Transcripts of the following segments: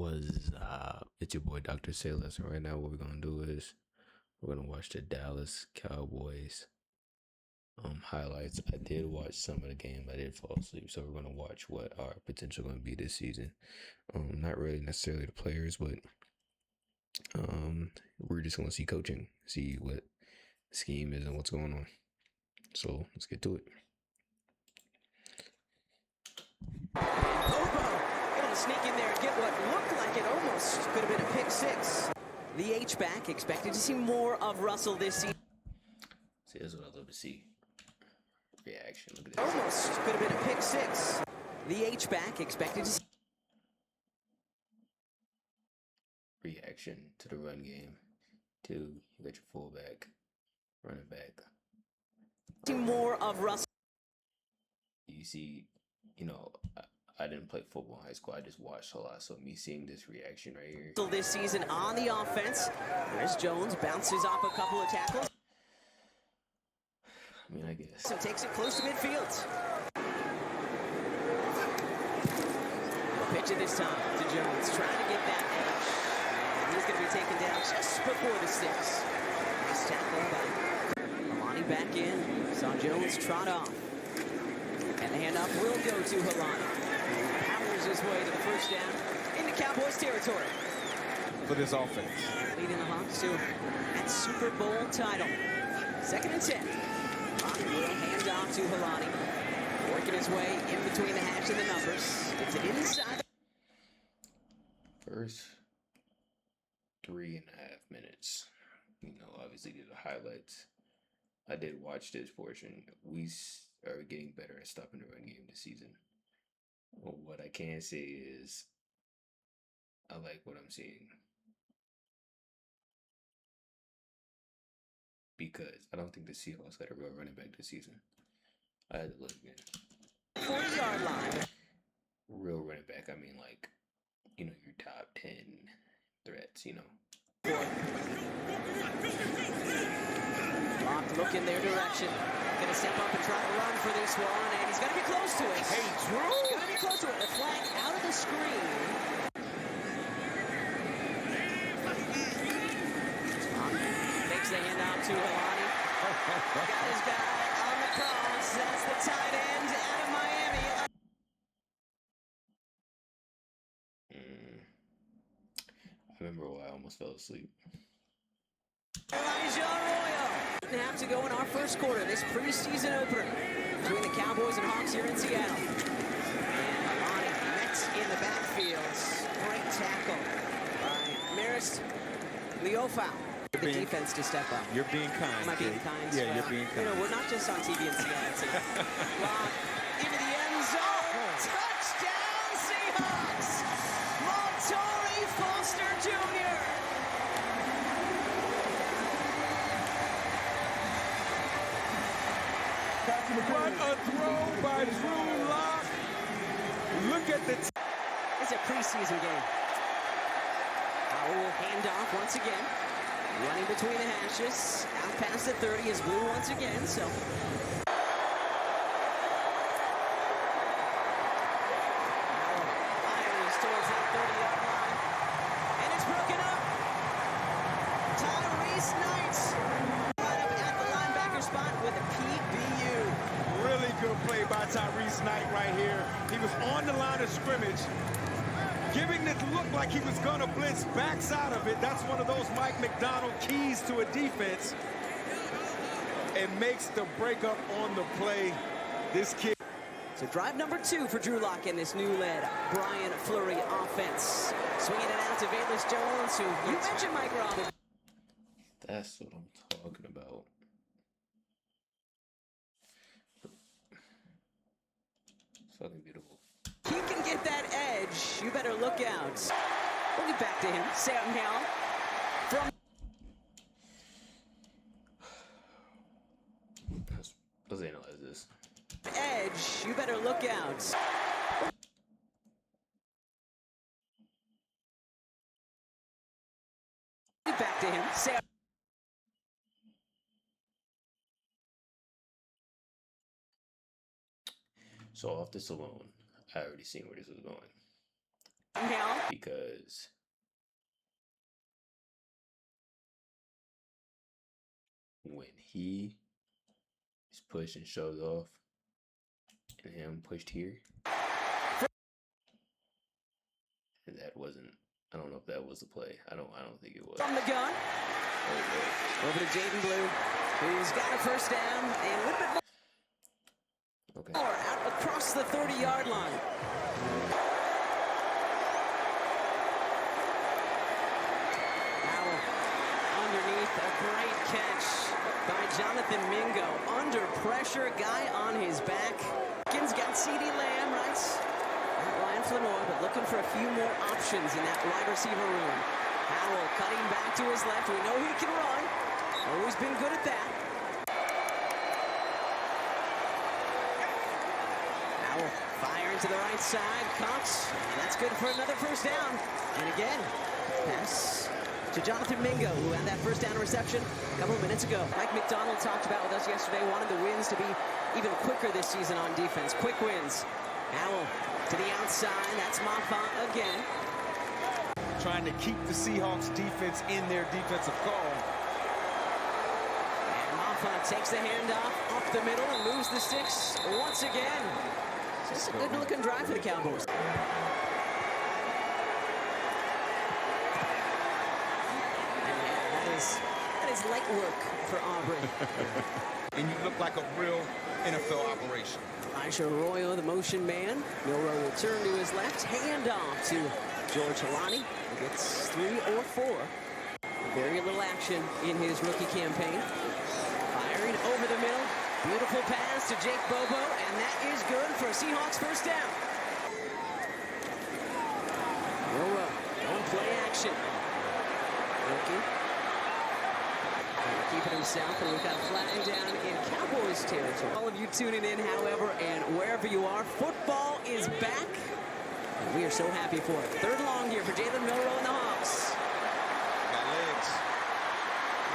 Was it's your boy Drsayless, and right now what we're gonna do is we're gonna watch the Dallas Cowboys highlights. I did watch some of the game, I did fall asleep, so we're gonna watch what our potential gonna be this season. Not really necessarily the players, but we're just gonna see coaching, see what the scheme is and what's going on. So let's get to it. Able to sneak in there and get what looked like it almost could have been a pick six. The H-back expected to see more of Russell this season. See, that's what I love to see. Reaction. Look at this. Almost could have been a pick six. The H-back expected to see reaction to the run game. Two, you got your fullback, running back. see more of Russell. You see, I didn't play football in high school. I just watched a lot. So me seeing this reaction right here. This season on the offense. There's Jones, bounces off a couple of tackles. I mean, I guess. And takes it close to midfield. Pitch it this time to Jones, trying to get that edge. And he's going to be taken down just before the six. Nice tackle by Helani back in. Saw Jones trot off. And the handoff will go to Helani. Powers his way to the first down into Cowboys territory. For this offense. Leading the Hawks to that Super Bowl title. 2nd and 10. Helani will hand off to Helani. Working his way in between the hash and the numbers. It's an inside. First 3.5 minutes. Obviously did the highlights. I did watch this portion. We are getting better at stopping the run game this season. Well, what I can say is I like what I'm seeing. Because I don't think the Seahawks got a real running back this season. I had to look again. 40-yard line. Real running back, I mean your top 10 threats, Locked, look in their direction. Gonna step up and try to run for this one, and he's gonna be close to it. Hey, Drew! Gonna be close to it. The flag out of the screen. Takes the handoff to Helani. Got his guy on the cross. That's the tight end out of Miami. I remember why I almost fell asleep. Elijah Arroyo. Didn't have to go in our first quarter. This preseason opener between the Cowboys and Hawks here in Seattle. And Helani met in the backfield. Great tackle by Marist Leofau. The defense to step up. You're being kind. Am I being kind? Yeah, you're being kind. We're not just on TV in Seattle. Lock into the end zone. Touchdown Seahawks. Montori Foster Jr. What a throw by Drew Lock. Look at the... It's a preseason game. Howell hand off once again. Running between the hashes. Out past the 30 is Blue once again, so... Fires towards that 30-yard line. And it's broken up. Tyrese Knight. Right up at the linebacker spot with a PBU. Really good play by Tyrese Knight right here. He was on the line of scrimmage, giving it look like he was going to blitz, backs out of it. That's one of those Mike McDonald keys to a defense. And makes the breakup on the play. This kid. So drive number 2 for Drew Lock in this new led Brian Fleury offense. Swinging it out to Velus Jones, who you mentioned Mike Robbins. That's what I'm talking about. It's fucking beautiful. He can get that edge. You better look out. We'll get back to him. Sam Hill from... Let's analyze this. Edge. You better look out. Get back to him. Sam. So off this alone, I already seen where this was going. Because when he is pushed and shoved off, and him pushed here, and that wasn't. I don't know if that was the play. I don't think it was. From the gun. Over to Jaden Blue, who's got a first down and a little bit more out across the 30-yard line. Now underneath, a great catch by Jonathan Mingo. Under pressure, guy on his back. Kins got CeeDee Lamb, right? Not Ryan Flanor, but looking for a few more options in that wide receiver room. Howell cutting back to his left. We know he can run. Always been good at that. Howell firing to the right side. Caught. And that's good for another first down. And again, pass to Jonathan Mingo, who had that first down reception a couple of minutes ago. Mike McDonald talked about with us yesterday, wanted the wins to be even quicker this season on defense. Quick wins. Howell to the outside. That's Maffa again. Trying to keep the Seahawks defense in their defensive call. And Maffa takes the handoff up the middle and moves the sticks once again. Just a good-looking drive for the Cowboys. That is light work for Aubrey. And you look like a real NFL operation. Elijah Arroyo, the motion man. Milroe will turn to his left. Handoff to George Halani. He gets 3 or 4. Very little action in his rookie campaign. Firing over the middle. Beautiful pass to Jake Bobo, and that is good for a Seahawks first down. Milroe on play action. Rookie. Keeping himself, and we've got a flag down in Cowboys territory. All of you tuning in, however, and wherever you are, football is back. And we are so happy for it. Third long here for Jalen Milroe and the Hawks. Got legs.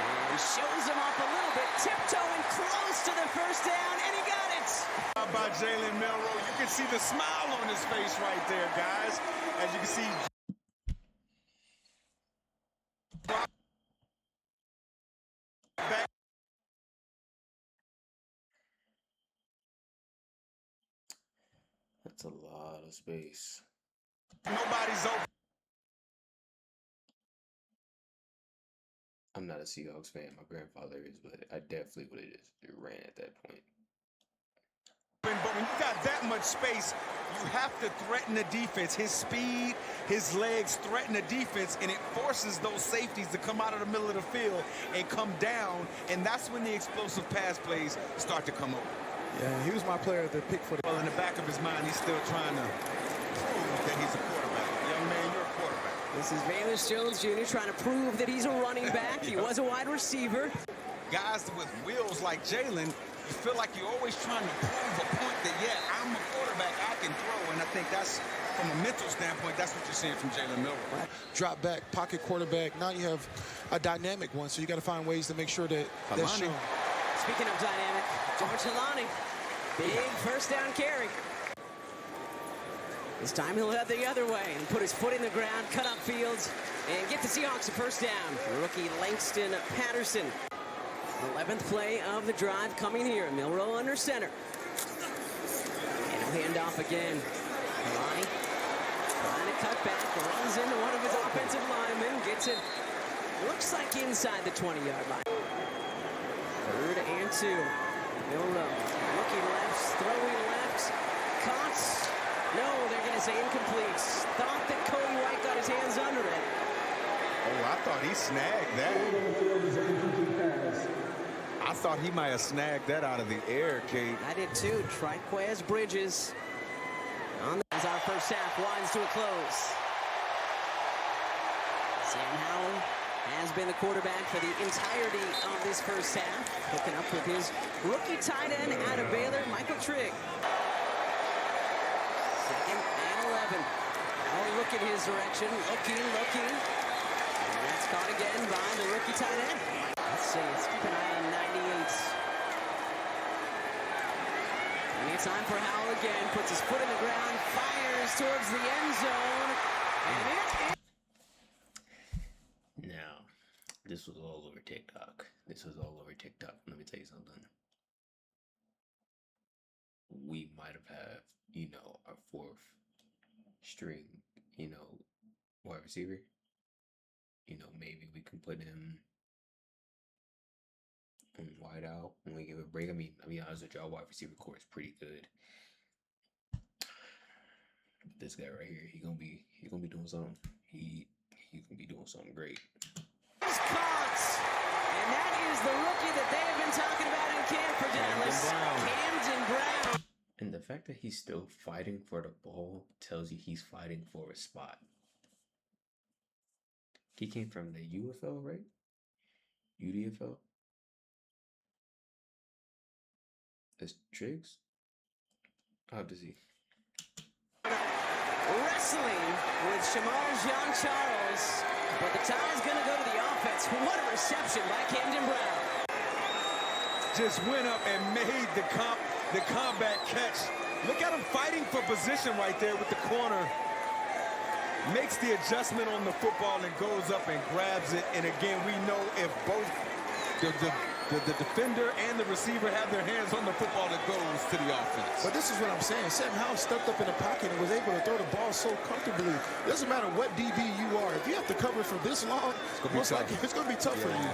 And shows him off a little bit, tiptoeing close to the first down, and he got it. How about Jalen Milroe? You can see the smile on his face right there, guys. As you can see. That's a lot of space. Nobody's open. I'm not a Seahawks fan. My grandfather is, but I definitely would have just ran at that point. But when you got that much space, you have to threaten the defense. His speed, his legs threaten the defense, and it forces those safeties to come out of the middle of the field and come down, and that's when the explosive pass plays start to come over. Yeah, he was my player to pick for the... Well, in the back of his mind, he's still trying to prove that he's a quarterback. Young man, you're a quarterback. This is Valus Jones Jr. trying to prove that he's a running back. He was a wide receiver. Guys with wheels like Jalen, you feel like you're always trying to prove a point that, yeah, I'm a quarterback, I can throw. And I think that's, from a mental standpoint, that's what you're seeing from Jalen Milroe. Drop back, pocket quarterback. Now you have a dynamic one, so you got to find ways to make sure that that's shown. Speaking of dynamic, George Halani, big first down carry. This time he'll head the other way and put his foot in the ground, cut up fields, and get the Seahawks a first down. Rookie Langston Patterson. 11th play of the drive coming here. Milroe under center. And he'll hand off again. Halani trying to cut back, runs into one of his offensive linemen, gets it, looks like inside the 20-yard line. 3rd and 2. Milroe looking left, throwing left, caught. No, they're going to say incomplete. Thought that Cody White got his hands under it. Oh, I thought he snagged that. I thought he might have snagged that out of the air, Kate. I did too. Triquez Bridges. As our first half winds to a close. Sam Howell has been the quarterback for the entirety of this first half. Hooking up with his rookie tight end out of Baylor, Michael Trigg. 2nd and 11. Now look at his direction. Looking. And that's caught again by the rookie tight end. Let's see. Let's keep an eye on 98. And it's time for Howell again. Puts his foot in the ground. Fires towards the end zone. Now, this was all over TikTok. Let me tell you something. We might have our fourth string, wide receiver. Maybe we can put him wide out when we give a break. I mean, honest with y'all, wide receiver core is pretty good. This guy right here, he gonna be doing something. He gonna be doing something great. He's caught, and that is the rookie that they have been talking about in camp for Dallas, Camden Brown. And the fact that he's still fighting for the ball tells you he's fighting for a spot. He came from the UFL, right? UDFL. That's Triggs. I'll have to see. Wrestling with Shamar Jean-Charles, but the tie is going to go to the offense. What a reception by Camden Brown. Just went up and made the combat catch. Look at him fighting for position right there with the corner. Makes the adjustment on the football and goes up and grabs it. And again, we know if both the defender and the receiver have their hands on the football, it goes to the offense. But this is what I'm saying. Sam Howell stepped up in the pocket and was able to throw the ball so comfortably. It doesn't matter what DB you are. If you have to cover for this long, it's going to be tough for you.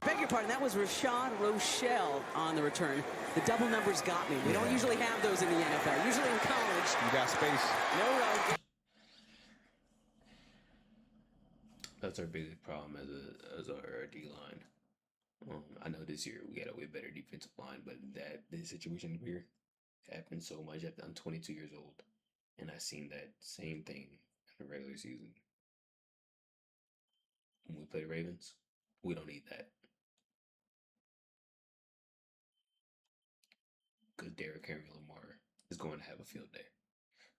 Beg your pardon, that was Rashad Rochelle on the return. The double numbers got me. We don't usually have those in the NFL. Usually in college. You got space. No road. That's our biggest problem as our D line. I know this year we got a way better defensive line, but this situation here happened so much. I'm 22 years old, and I seen that same thing in the regular season. When we play the Ravens, we don't need that. Because Derrick Henry Lamar is going to have a field day.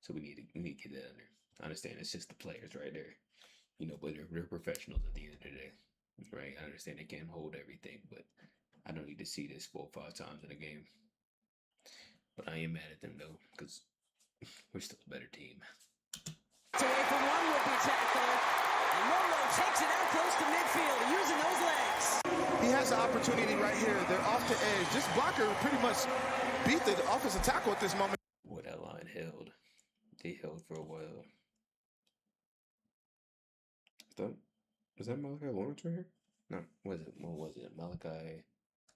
So we need to get that under. I understand it's just the players right there. But they're professionals at the end of the day. Right? I understand they can't hold everything, but I don't need to see this 4 or 5 times in a game. But I am mad at them though, because we're still a better team. It's away from one would-be tackle, and Molo takes it out close to midfield using those legs. He has an opportunity right here. They're off the edge. This blocker pretty much beat the offensive tackle at this moment. Boy, that line held. They held for a while. Was that Malachi Lawrence right here? No, what was it? Malachi,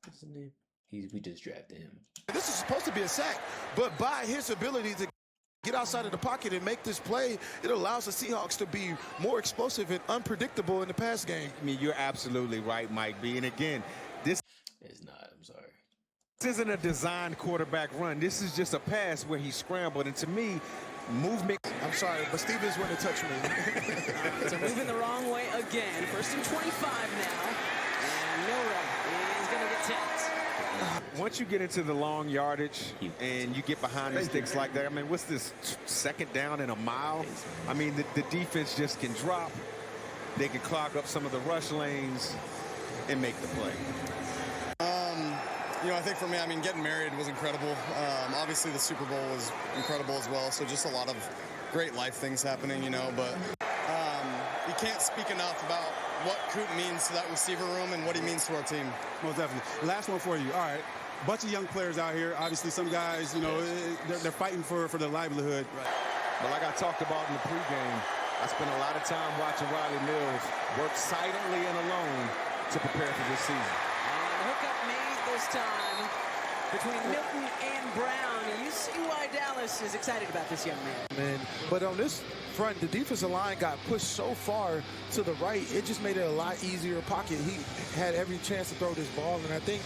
what's his name? We just drafted him. This is supposed to be a sack, but by his ability to get outside of the pocket and make this play, it allows the Seahawks to be more explosive and unpredictable in the pass game. I mean, you're absolutely right, Mike B. And again, this is not, I'm sorry. This isn't a designed quarterback run. This is just a pass where he scrambled. And to me, movement. I'm sorry, but Stevens went to touch me. So moving the wrong way again. 1st and 25 now. And Miller is going to get tapped. Once you get into the long yardage and you get behind the sticks like that, I mean, what's this, 2nd down and a mile? I mean, the defense just can drop. They can clog up some of the rush lanes and make the play. I think for me, getting married was incredible. Obviously, the Super Bowl was incredible as well. So just a lot of great life things happening, but you can't speak enough about what Coop means to that receiver room and what he means to our team. Most definitely. Last one for you. All right. Bunch of young players out here. Obviously, some guys, they're fighting for their livelihood. Right. But like I talked about in the pregame, I spent a lot of time watching Riley Mills work silently and alone to prepare for this season. Hookup made this time between Milton and Brown. You see why Dallas is excited about this young man. But on this front, the defensive line got pushed so far to the right, it just made it a lot easier pocket. He had every chance to throw this ball, and I think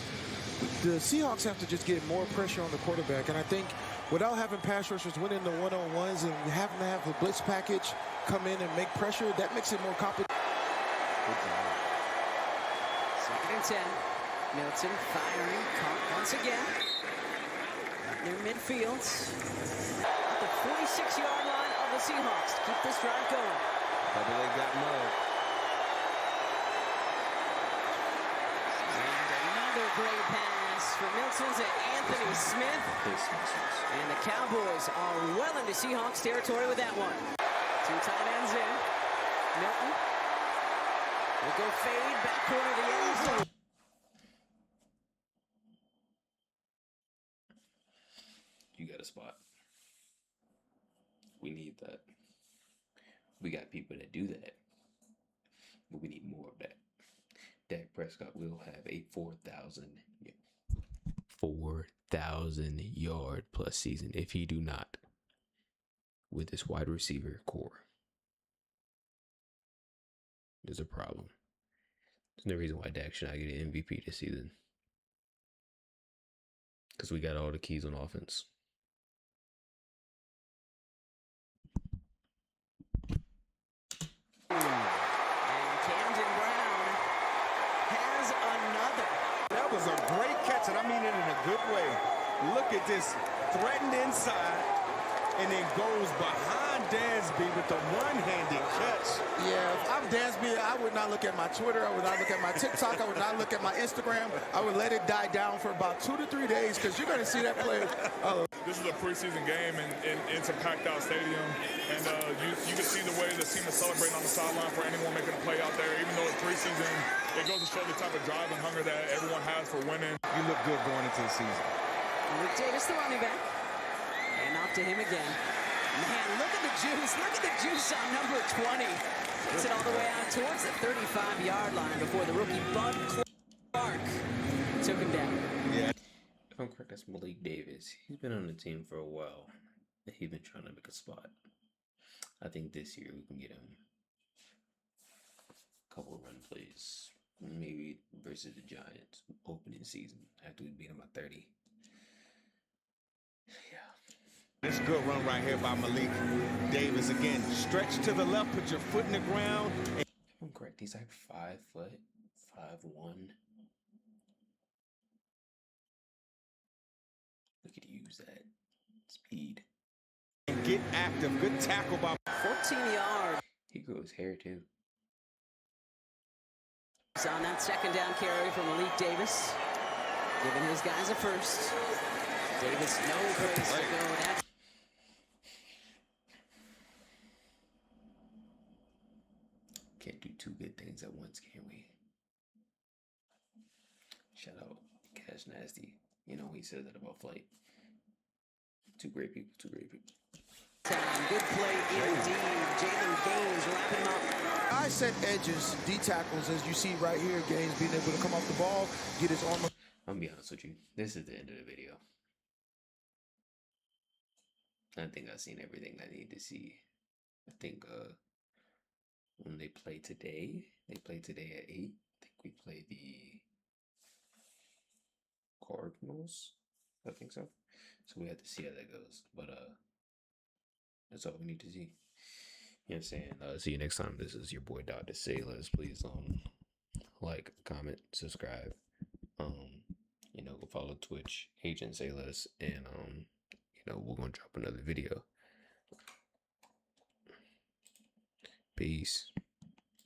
the Seahawks have to just get more pressure on the quarterback. And I think without having pass rushers winning the one-on-ones and having to have the blitz package come in and make pressure, that makes it more complicated. 2nd and 10. Milton firing, caught once again. Near midfield. At the 46-yard line of the Seahawks to keep this drive going. Double A got mud. And another great pass from Milton to Anthony Smith. And the Cowboys are well into Seahawks territory with that one. 2 Two tight ends in. Milton will go fade, back corner of the end zone. You got a spot. We need that. We got people that do that. But we need more of that. Dak Prescott will have a 4,000 yard plus season if he do not with this wide receiver core. There's a problem. There's no reason why Dak should not get an MVP this season. Because we got all the keys on offense. That was a great catch, and I mean it in a good way. Look at this, threatened inside, and then goes behind Dansby with the one-handed catch. Yeah, if I'm Dansby, I would not look at my Twitter. I would not look at my TikTok. I would not look at my Instagram. I would let it die down for about 2 to 3 days because you're going to see that play. This is a preseason game, and it's a packed-out stadium. And you can see the way the team is celebrating on the sideline for anyone making a play out there. Even though it's preseason, it goes to show the type of drive and hunger that everyone has for winning. You look good going into the season. Luke Davis, the running back. And off to him again. Man, look at the juice. Look at the juice on number 20. Takes it all the way out towards the 35-yard line before the rookie Bud Clark took him down. Yeah. If I'm correct, that's Malik Davis. He's been on the team for a while. And he's been trying to make a spot. I think this year we can get him a couple of run plays. Maybe versus the Giants opening season after we beat them by 30. Yeah. This good run right here by Malik Davis. Again, stretch to the left, put your foot in the ground. If I'm correct, he's like 5 foot, 5'1". We could use that speed. And get active. Good tackle by 14 yards. He grows hair too. On that second down carry from Malik Davis. Giving his guys a first. Davis, no place to go. That's Can't do two good things at once, can we? Shout out Cash Nasty. You know, he said that about Flight. Two great people, two great people. time. Good play indeed. Jalen Gaines wrapping him up. I set edges, D tackles, as you see right here. Gaines being able to come off the ball, get his arm. I'm gonna be honest with you. This is the end of the video. I think I've seen everything I need to see. I think when they play today at 8. I think we play the Cardinals. I think so. So we have to see how that goes. But that's all we need to see. You know what I'm saying? See you next time. This is your boy Drsayless. Please like, comment, subscribe. Go follow Twitch, Agent Drsayless, and we're gonna drop another video. Peace.